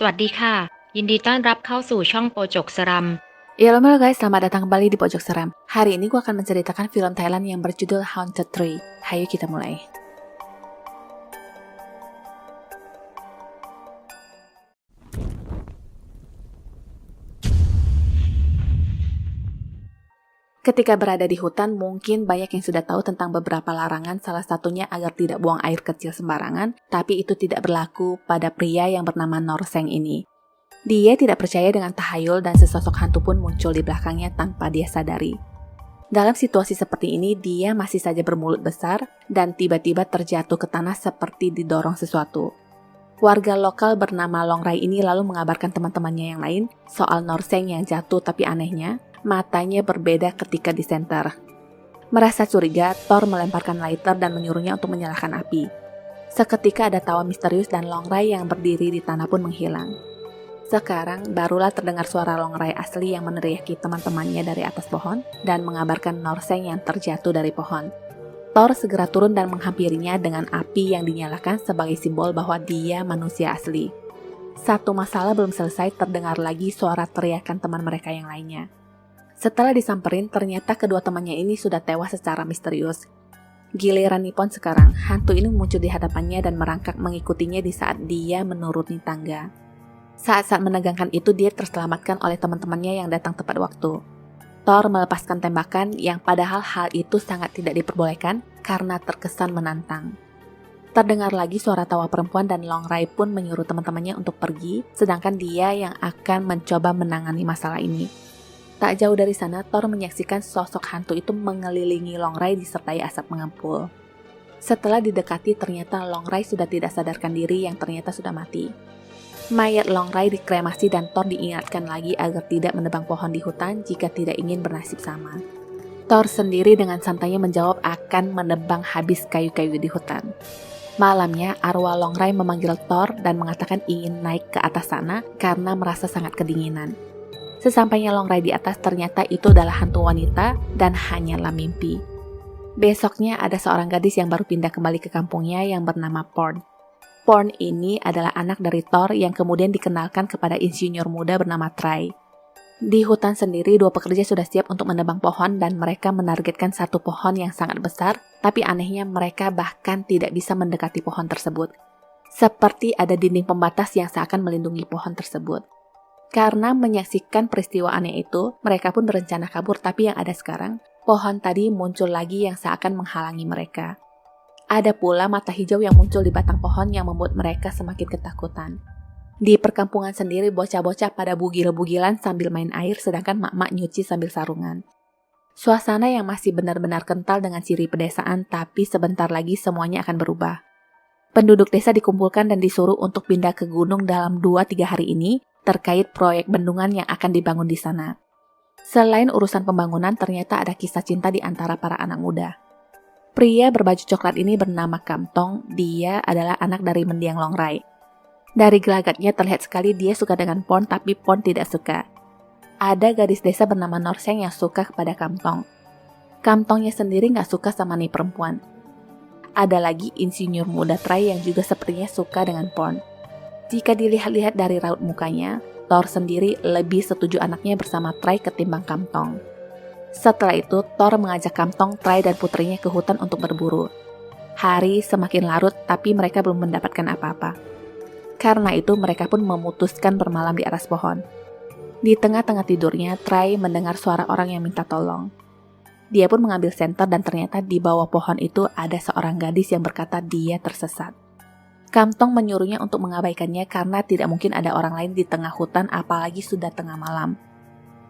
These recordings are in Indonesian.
สวัสดีค่ะยินดีต้อนรับเข้าสู่ช่องโปจกสรัม Ya halo guys, selamat datang kembali di Pojok Seram. Hari ini gue akan menceritakan film Thailand yang berjudul Haunted Tree. Hayo kita mulai. Ketika berada di hutan, mungkin banyak yang sudah tahu tentang beberapa larangan, salah satunya agar tidak buang air kecil sembarangan, tapi itu tidak berlaku pada pria yang bernama Norseng ini. Dia tidak percaya dengan tahayul dan sesosok hantu pun muncul di belakangnya tanpa dia sadari. Dalam situasi seperti ini, dia masih saja bermulut besar dan tiba-tiba terjatuh ke tanah seperti didorong sesuatu. Warga lokal bernama Longrai ini lalu mengabarkan teman-temannya yang lain soal Norseng yang jatuh, tapi anehnya, matanya berbeda ketika disenter. Merasa curiga, Thor melemparkan lighter dan menyuruhnya untuk menyalakan api. Seketika ada tawa misterius dan Longrai yang berdiri di tanah pun menghilang. Sekarang barulah terdengar suara Longrai asli yang meneriaki teman-temannya dari atas pohon dan mengabarkan Norseng yang terjatuh dari pohon. Thor segera turun dan menghampirinya dengan api yang dinyalakan sebagai simbol bahwa dia manusia asli. Satu masalah belum selesai, terdengar lagi suara teriakan teman mereka yang lainnya. Setelah disamperin, ternyata kedua temannya ini sudah tewas secara misterius. Giliran Nippon sekarang, hantu ini muncul di hadapannya dan merangkak mengikutinya di saat dia menuruni tangga. Saat-saat menegangkan itu, dia terselamatkan oleh teman-temannya yang datang tepat waktu. Thor melepaskan tembakan yang padahal hal itu sangat tidak diperbolehkan karena terkesan menantang. Terdengar lagi suara tawa perempuan dan Longrai pun menyuruh teman-temannya untuk pergi, sedangkan dia yang akan mencoba menangani masalah ini. Tak jauh dari sana, Thor menyaksikan sosok hantu itu mengelilingi Longrai disertai asap mengepul. Setelah didekati, ternyata Longrai sudah tidak sadarkan diri yang ternyata sudah mati. Mayat Longrai dikremasi dan Thor diingatkan lagi agar tidak menebang pohon di hutan jika tidak ingin bernasib sama. Thor sendiri dengan santainya menjawab akan menebang habis kayu-kayu di hutan. Malamnya, arwah Longrai memanggil Thor dan mengatakan ingin naik ke atas sana karena merasa sangat kedinginan. Sesampainya Longrai di atas, ternyata itu adalah hantu wanita dan hanyalah mimpi. Besoknya ada seorang gadis yang baru pindah kembali ke kampungnya yang bernama Porn. Porn ini adalah anak dari Thor yang kemudian dikenalkan kepada insinyur muda bernama Trai. Di hutan sendiri, dua pekerja sudah siap untuk menebang pohon dan mereka menargetkan satu pohon yang sangat besar, tapi anehnya mereka bahkan tidak bisa mendekati pohon tersebut. Seperti ada dinding pembatas yang seakan melindungi pohon tersebut. Karena menyaksikan peristiwa aneh itu, mereka pun berencana kabur, tapi yang ada sekarang, pohon tadi muncul lagi yang seakan menghalangi mereka. Ada pula mata hijau yang muncul di batang pohon yang membuat mereka semakin ketakutan. Di perkampungan sendiri, bocah-bocah pada bugil-bugilan sambil main air, sedangkan mak-mak nyuci sambil sarungan. Suasana yang masih benar-benar kental dengan ciri pedesaan, tapi sebentar lagi semuanya akan berubah. Penduduk desa dikumpulkan dan disuruh untuk pindah ke gunung dalam 2-3 hari ini terkait proyek bendungan yang akan dibangun di sana. Selain urusan pembangunan, ternyata ada kisah cinta di antara para anak muda. Pria berbaju coklat ini bernama Kamtong, dia adalah anak dari mendiang Longrai. Dari gelagatnya terlihat sekali dia suka dengan Porn, tapi Porn tidak suka. Ada gadis desa bernama Norseng yang suka kepada Kamtong. Kamtongnya sendiri gak suka sama nih perempuan. Ada lagi insinyur muda Trai yang juga sepertinya suka dengan Porn. Jika dilihat-lihat dari raut mukanya, Thor sendiri lebih setuju anaknya bersama Trai ketimbang Kamtong. Setelah itu, Thor mengajak Kamtong, Trai, dan putrinya ke hutan untuk berburu. Hari semakin larut, tapi mereka belum mendapatkan apa-apa. Karena itu, mereka pun memutuskan bermalam di atas pohon. Di tengah-tengah tidurnya, Trai mendengar suara orang yang minta tolong. Dia pun mengambil senter dan ternyata di bawah pohon itu ada seorang gadis yang berkata dia tersesat. Kamtong menyuruhnya untuk mengabaikannya karena tidak mungkin ada orang lain di tengah hutan apalagi sudah tengah malam.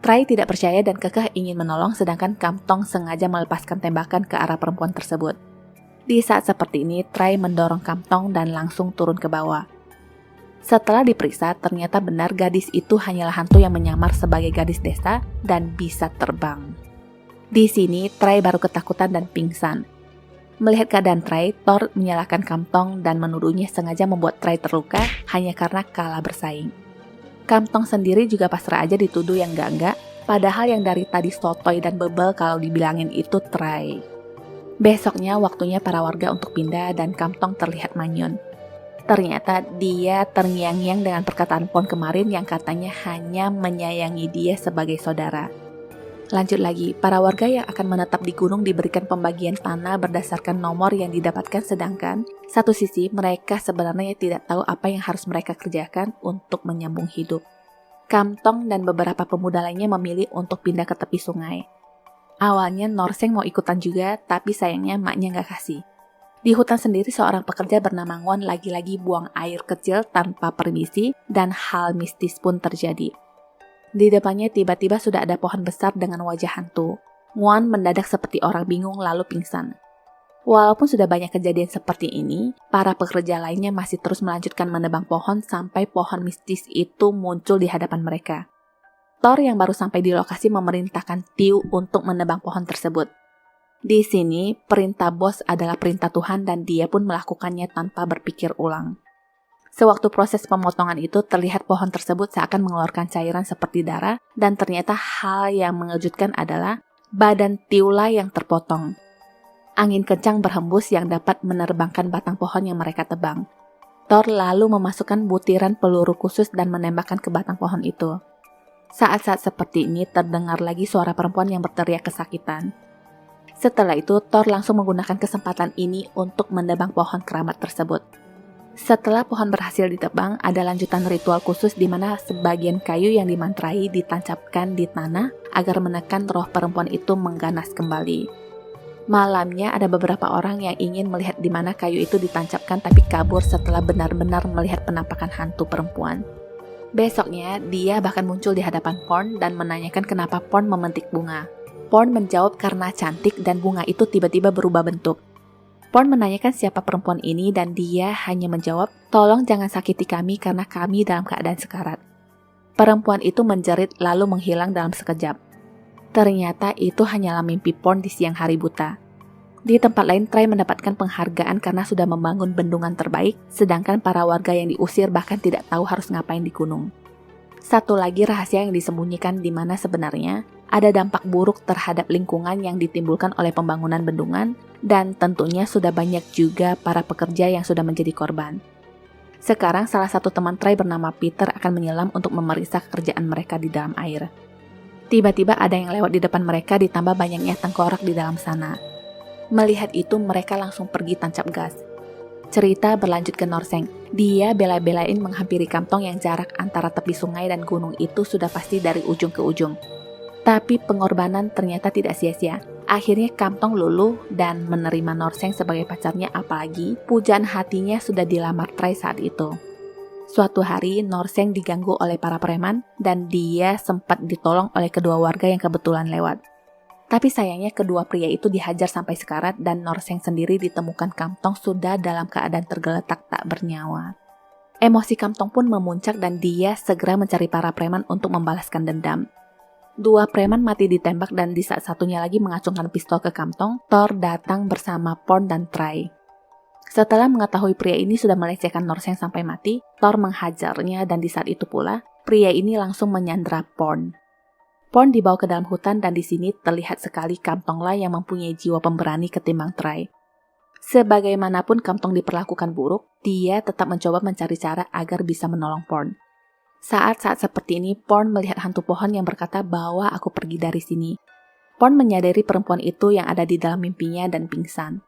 Trai tidak percaya dan kekeh ingin menolong, sedangkan Kamtong sengaja melepaskan tembakan ke arah perempuan tersebut. Di saat seperti ini, Trai mendorong Kamtong dan langsung turun ke bawah. Setelah diperiksa, ternyata benar gadis itu hanyalah hantu yang menyamar sebagai gadis desa dan bisa terbang. Di sini, Trai baru ketakutan dan pingsan. Melihat keadaan Trai, Thor menyalahkan Kamtong dan menuduhnya sengaja membuat Trai terluka hanya karena kalah bersaing. Kamtong sendiri juga pasrah aja dituduh yang enggak-enggak, padahal yang dari tadi sotoy dan bebel kalau dibilangin itu Trai. Besoknya waktunya para warga untuk pindah dan Kamtong terlihat manyun. Ternyata dia terngiang-ngiang dengan perkataan Pon kemarin yang katanya hanya menyayangi dia sebagai saudara. Lanjut lagi, para warga yang akan menetap di gunung diberikan pembagian tanah berdasarkan nomor yang didapatkan, sedangkan satu sisi mereka sebenarnya tidak tahu apa yang harus mereka kerjakan untuk menyambung hidup. Kamtong dan beberapa pemuda lainnya memilih untuk pindah ke tepi sungai. Awalnya Norseng mau ikutan juga, tapi sayangnya maknya nggak kasih. Di hutan sendiri seorang pekerja bernama Ngon lagi-lagi buang air kecil tanpa permisi dan hal mistis pun terjadi. Di depannya tiba-tiba sudah ada pohon besar dengan wajah hantu. Ngon mendadak seperti orang bingung lalu pingsan. Walaupun sudah banyak kejadian seperti ini, para pekerja lainnya masih terus melanjutkan menebang pohon sampai pohon mistis itu muncul di hadapan mereka. Thor yang baru sampai di lokasi memerintahkan Tiu untuk menebang pohon tersebut. Di sini, perintah bos adalah perintah Tuhan dan dia pun melakukannya tanpa berpikir ulang. Sewaktu proses pemotongan itu, terlihat pohon tersebut seakan mengeluarkan cairan seperti darah dan ternyata hal yang mengejutkan adalah badan Tiula yang terpotong. Angin kencang berhembus yang dapat menerbangkan batang pohon yang mereka tebang. Thor lalu memasukkan butiran peluru khusus dan menembakkan ke batang pohon itu. Saat-saat seperti ini terdengar lagi suara perempuan yang berteriak kesakitan. Setelah itu, Thor langsung menggunakan kesempatan ini untuk menebang pohon keramat tersebut. Setelah pohon berhasil ditebang, ada lanjutan ritual khusus di mana sebagian kayu yang dimantrai ditancapkan di tanah agar menekan roh perempuan itu mengganas kembali. Malamnya ada beberapa orang yang ingin melihat di mana kayu itu ditancapkan tapi kabur setelah benar-benar melihat penampakan hantu perempuan. Besoknya, dia bahkan muncul di hadapan Porn dan menanyakan kenapa Porn memetik bunga. Porn menjawab karena cantik dan bunga itu tiba-tiba berubah bentuk. Porn menanyakan siapa perempuan ini dan dia hanya menjawab, "Tolong jangan sakiti kami karena kami dalam keadaan sekarat." Perempuan itu menjerit lalu menghilang dalam sekejap. Ternyata itu hanyalah mimpi Porn di siang hari buta. Di tempat lain, Trai mendapatkan penghargaan karena sudah membangun bendungan terbaik, sedangkan para warga yang diusir bahkan tidak tahu harus ngapain di gunung. Satu lagi rahasia yang disembunyikan di mana sebenarnya ada dampak buruk terhadap lingkungan yang ditimbulkan oleh pembangunan bendungan dan tentunya sudah banyak juga para pekerja yang sudah menjadi korban. Sekarang salah satu teman Trai bernama Peter akan menyelam untuk memeriksa kerjaan mereka di dalam air. Tiba-tiba ada yang lewat di depan mereka ditambah banyaknya tengkorak di dalam sana. Melihat itu mereka langsung pergi tancap gas. Cerita berlanjut ke Norseng. Dia bela-belain menghampiri Kamtong yang jarak antara tepi sungai dan gunung itu sudah pasti dari ujung ke ujung. Tapi pengorbanan ternyata tidak sia-sia. Akhirnya Kamtong luluh dan menerima Norseng sebagai pacarnya, apalagi pujaan hatinya sudah dilamar Trai saat itu. Suatu hari Norseng diganggu oleh para preman dan dia sempat ditolong oleh kedua warga yang kebetulan lewat. Tapi sayangnya kedua pria itu dihajar sampai sekarat dan Norseng sendiri ditemukan Kamtong sudah dalam keadaan tergeletak tak bernyawa. Emosi Kamtong pun memuncak dan dia segera mencari para preman untuk membalaskan dendam. Dua preman mati ditembak dan di saat satunya lagi mengacungkan pistol ke Kamtong, Thor datang bersama Porn dan Trai. Setelah mengetahui pria ini sudah melecehkan Norseng sampai mati, Thor menghajarnya dan di saat itu pula, pria ini langsung menyandra Porn. Porn dibawa ke dalam hutan dan di sini terlihat sekali Kamtonglah yang mempunyai jiwa pemberani ketimbang Trai. Sebagaimanapun Kamtong diperlakukan buruk, dia tetap mencoba mencari cara agar bisa menolong Porn. Saat-saat seperti ini, Porn melihat hantu pohon yang berkata bahwa aku pergi dari sini. Porn menyadari perempuan itu yang ada di dalam mimpinya dan pingsan.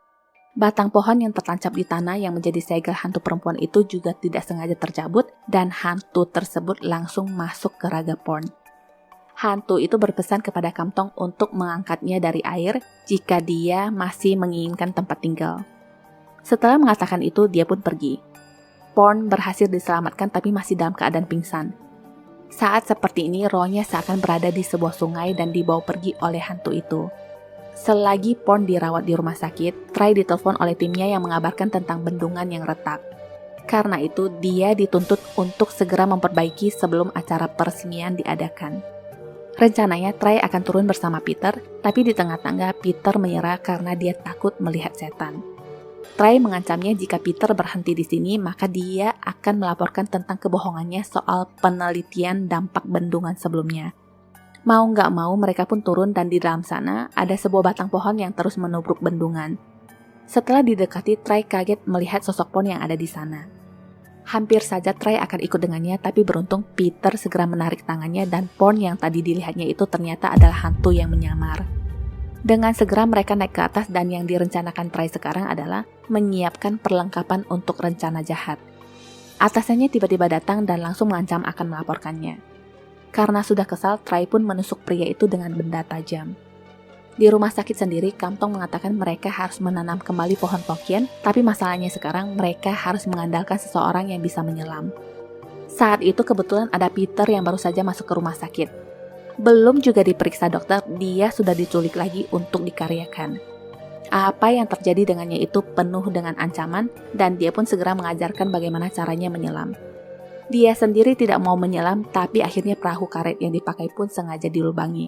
Batang pohon yang tertancap di tanah yang menjadi segel hantu perempuan itu juga tidak sengaja tercabut dan hantu tersebut langsung masuk ke raga Porn. Hantu itu berpesan kepada Kamtong untuk mengangkatnya dari air jika dia masih menginginkan tempat tinggal. Setelah mengatakan itu, dia pun pergi. Porn berhasil diselamatkan tapi masih dalam keadaan pingsan. Saat seperti ini, rohnya seakan berada di sebuah sungai dan dibawa pergi oleh hantu itu. Selagi Porn dirawat di rumah sakit, Trai ditelepon oleh timnya yang mengabarkan tentang bendungan yang retak. Karena itu, dia dituntut untuk segera memperbaiki sebelum acara peresmian diadakan. Rencananya, Trai akan turun bersama Peter, tapi di tengah-tengah Peter menyerah karena dia takut melihat setan. Trai mengancamnya jika Peter berhenti di sini, maka dia akan melaporkan tentang kebohongannya soal penelitian dampak bendungan sebelumnya. Mau nggak mau, mereka pun turun dan di dalam sana ada sebuah batang pohon yang terus menubruk bendungan. Setelah didekati, Trai kaget melihat sosok Porn yang ada di sana. Hampir saja Trey akan ikut dengannya, tapi beruntung Peter segera menarik tangannya dan Porn yang tadi dilihatnya itu ternyata adalah hantu yang menyamar. Dengan segera mereka naik ke atas dan yang direncanakan Trey sekarang adalah menyiapkan perlengkapan untuk rencana jahat. Atasannya tiba-tiba datang dan langsung mengancam akan melaporkannya. Karena sudah kesal, Trey pun menusuk pria itu dengan benda tajam. Di rumah sakit sendiri, Kamtong mengatakan mereka harus menanam kembali pohon Tokien, tapi masalahnya sekarang mereka harus mengandalkan seseorang yang bisa menyelam. Saat itu kebetulan ada Peter yang baru saja masuk ke rumah sakit. Belum juga diperiksa dokter, dia sudah diculik lagi untuk dikaryakan. Apa yang terjadi dengannya itu penuh dengan ancaman dan dia pun segera mengajarkan bagaimana caranya menyelam. Dia sendiri tidak mau menyelam, tapi akhirnya perahu karet yang dipakai pun sengaja dilubangi.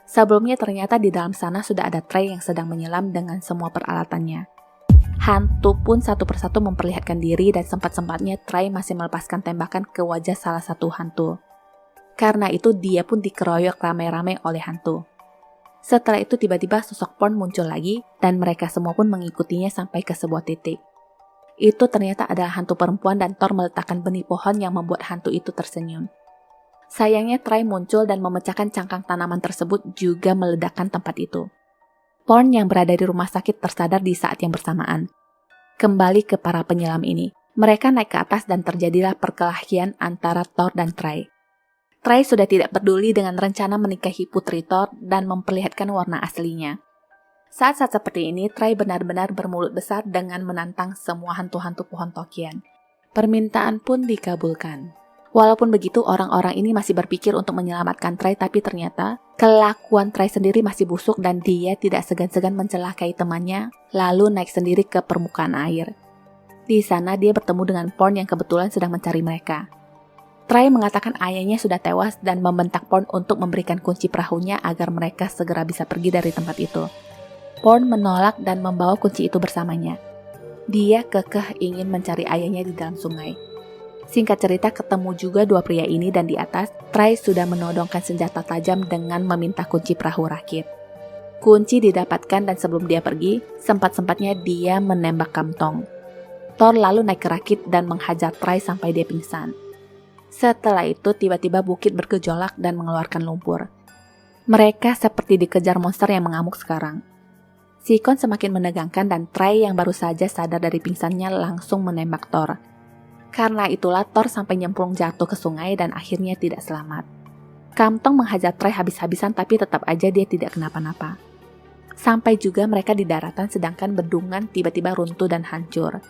Sebelumnya ternyata di dalam sana sudah ada Trey yang sedang menyelam dengan semua peralatannya. Hantu pun satu persatu memperlihatkan diri dan sempat-sempatnya Trey masih melepaskan tembakan ke wajah salah satu hantu. Karena itu dia pun dikeroyok rame-rame oleh hantu. Setelah itu tiba-tiba sosok Porn muncul lagi dan mereka semua pun mengikutinya sampai ke sebuah titik. Itu ternyata adalah hantu perempuan dan Thor meletakkan benih pohon yang membuat hantu itu tersenyum. Sayangnya Trey muncul dan memecahkan cangkang tanaman tersebut juga meledakkan tempat itu. Porn yang berada di rumah sakit tersadar di saat yang bersamaan. Kembali ke para penyelam ini, mereka naik ke atas dan terjadilah perkelahian antara Thor dan Trey. Trey sudah tidak peduli dengan rencana menikahi putri Thor dan memperlihatkan warna aslinya. Saat-saat seperti ini, Trey benar-benar bermulut besar dengan menantang semua hantu-hantu pohon Tokien. Permintaan pun dikabulkan. Walaupun begitu, orang-orang ini masih berpikir untuk menyelamatkan Trey, tapi ternyata kelakuan Trey sendiri masih busuk dan dia tidak segan-segan mencelakai temannya, lalu naik sendiri ke permukaan air. Di sana dia bertemu dengan Porn yang kebetulan sedang mencari mereka. Trey mengatakan ayahnya sudah tewas dan membentak Porn untuk memberikan kunci perahunya agar mereka segera bisa pergi dari tempat itu. Porn menolak dan membawa kunci itu bersamanya. Dia kekeh ingin mencari ayahnya di dalam sungai. Singkat cerita, ketemu juga dua pria ini dan di atas, Trey sudah menodongkan senjata tajam dengan meminta kunci perahu rakit. Kunci didapatkan dan sebelum dia pergi, sempat-sempatnya dia menembak Kamtong. Thor lalu naik ke rakit dan menghajar Trey sampai dia pingsan. Setelah itu tiba-tiba bukit bergejolak dan mengeluarkan lumpur. Mereka seperti dikejar monster yang mengamuk sekarang. Sikon semakin menegangkan dan Trey yang baru saja sadar dari pingsannya langsung menembak Thor. Karena itulah Thor sampai nyemplung jatuh ke sungai dan akhirnya tidak selamat. Kamtong menghajar Trey habis-habisan tapi tetap aja dia tidak kenapa-napa. Sampai juga mereka di daratan sedangkan bendungan tiba-tiba runtuh dan hancur.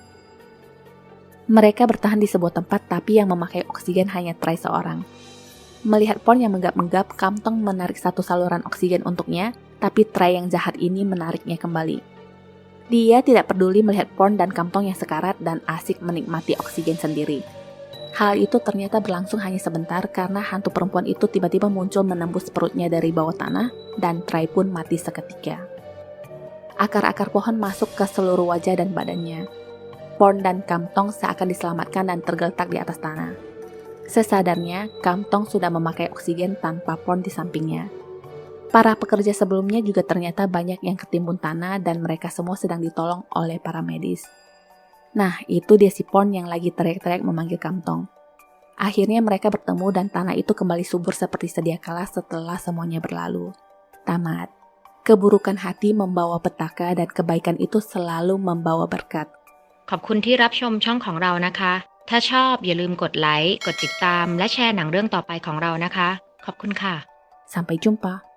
Mereka bertahan di sebuah tempat tapi yang memakai oksigen hanya Trey seorang. Melihat Porn yang menggap-menggap, Kamtong menarik satu saluran oksigen untuknya, tapi Trey yang jahat ini menariknya kembali. Dia tidak peduli melihat Porn dan Kamtong yang sekarat dan asik menikmati oksigen sendiri. Hal itu ternyata berlangsung hanya sebentar karena hantu perempuan itu tiba-tiba muncul menembus perutnya dari bawah tanah dan Trey pun mati seketika. Akar-akar pohon masuk ke seluruh wajah dan badannya. Porn dan Kamtong seakan diselamatkan dan tergeletak di atas tanah. Sesadarnya, Kamtong sudah memakai oksigen tanpa Porn di sampingnya. Para pekerja sebelumnya juga ternyata banyak yang ketimbun tanah dan mereka semua sedang ditolong oleh para medis. Nah, itu dia si Porn yang lagi teriak-teriak memanggil Kamtong. Akhirnya mereka bertemu dan tanah itu kembali subur seperti sedia kala setelah semuanya berlalu. Tamat. Keburukan hati membawa petaka dan kebaikan itu selalu membawa berkat. ขอบคุณที่รับชมช่องของเรานะคะ ถ้าชอบอย่าลืมกดไลค์ กดติดตาม และแชร์หนังเรื่องต่อไปของเรานะคะ ขอบคุณค่ะ Sampai jumpa.